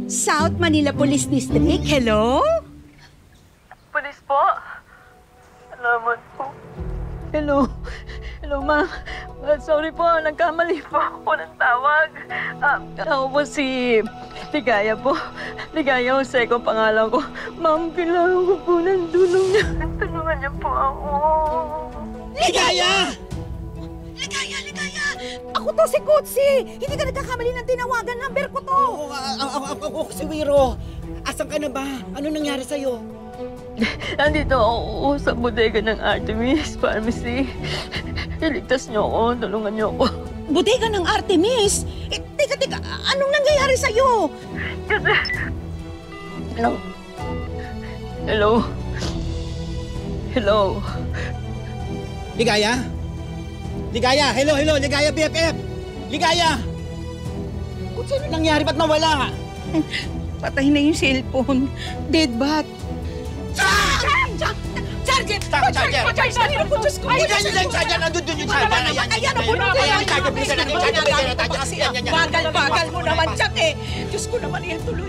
South Manila Police District, hello? Pulis po? Salamat po. Hello. Hello, ma'am. Sorry po, nagkamali po ako ng tawag. Ako po si Ligaya po. Ligaya Jose kung pangalan ko. Ma'am, kailangan ko po ng tulong niya. Tulungan niya po ako. Ligaya! Ligaya! Ako to si Kutsi! Hindi ka nagkakamali ng tinawagan. Number ko to! Ako si Wiro. Asan ka na ba? Ano nangyari sa'yo? Nandito ako sa bodega ng Artemis Pharmacy. Iligtas niyo ako, tulungan niyo ako. Bodega ng Artemis? Teka, anong nangyayari sa'yo? Kasi... Hello? Ligaya? Ligaya! Hello! Ligaya, BFF! Ligaya! Kung sino nangyari? Ba't nawala? Patay na yung cellphone. Dead bat. Sergeant! Sergeant! Diyos ko! Sergeant! Nandun yung Sergeant! Ayan ang puno ko! Bagal mo naman, Jack eh! Diyos ko naman yan tuloy.